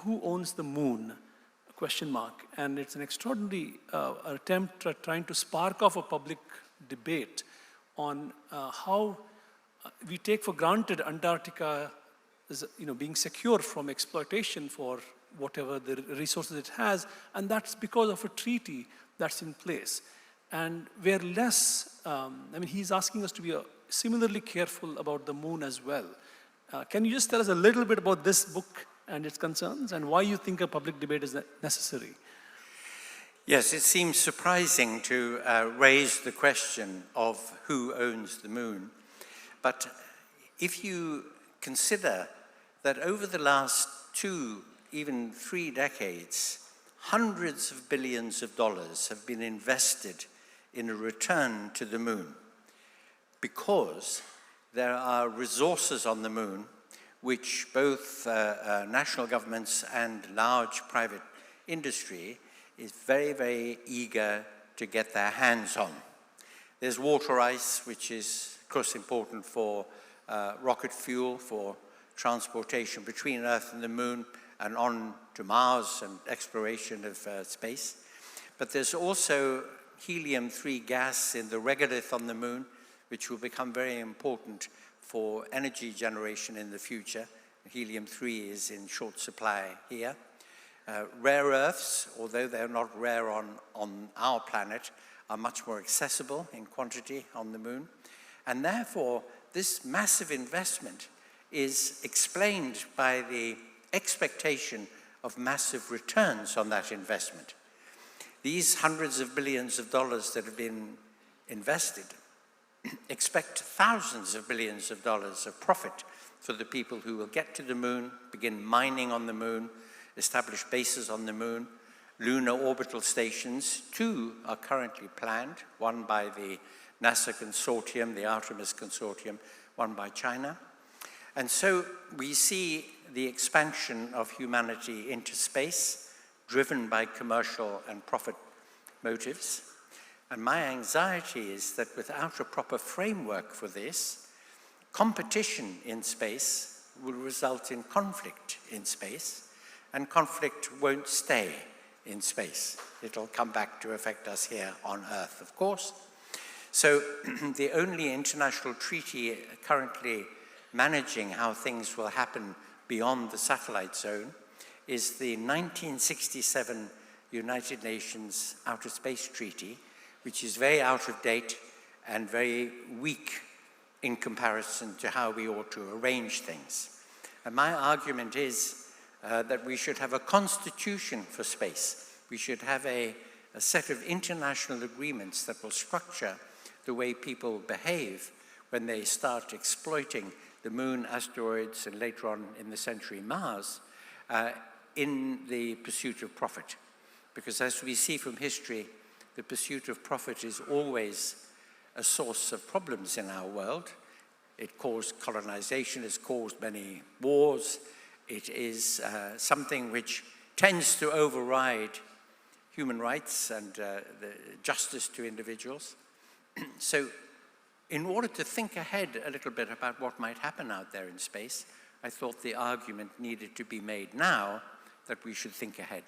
who owns the moon? Question mark. And it's an extraordinary attempt at trying to spark off a public debate on how we take for granted Antarctica is, being secure from exploitation for whatever the resources it has, and that's because of a treaty that's in place. And we're less, he's asking us to be similarly careful about the moon as well. Can you just tell us a little bit about this book and its concerns, and why you think a public debate is necessary? Yes, it seems surprising to raise the question of who owns the moon. But if you consider that over the last 2, even 3 decades, hundreds of billions of dollars have been invested in a return to the moon, because there are resources on the moon which both national governments and large private industry is very, very eager to get their hands on. There's water ice, which is, of course, important for rocket fuel, for transportation between Earth and the moon, and on to Mars and exploration of space. But there's also helium-3 gas in the regolith on the moon, which will become very important for energy generation in the future. Helium-3 is in short supply here. Rare earths, although they're not rare on our planet, are much more accessible in quantity on the moon. And therefore, this massive investment is explained by the expectation of massive returns on that investment. These hundreds of billions of dollars that have been invested expect thousands of billions of dollars of profit for the people who will get to the moon, begin mining on the moon, establish bases on the moon. Lunar orbital stations, 2 are currently planned, one by the NASA consortium, the Artemis consortium, one by China. And so we see the expansion of humanity into space, driven by commercial and profit motives. And my anxiety is that without a proper framework for this, competition in space will result in conflict in space, and conflict won't stay in space. It'll come back to affect us here on Earth, of course. So the only international treaty currently managing how things will happen beyond the satellite zone is the 1967 United Nations Outer Space Treaty, which is very out of date and very weak in comparison to how we ought to arrange things. And my argument is that we should have a constitution for space. We should have a set of international agreements that will structure the way people behave when they start exploiting the moon, asteroids, and later on in the century, Mars, in the pursuit of profit. Because as we see from history, the pursuit of profit is always a source of problems in our world. It caused colonization, it's caused many wars. It is something which tends to override human rights and the justice to individuals. So in order to think ahead a little bit about what might happen out there in space, I thought the argument needed to be made now that we should think ahead.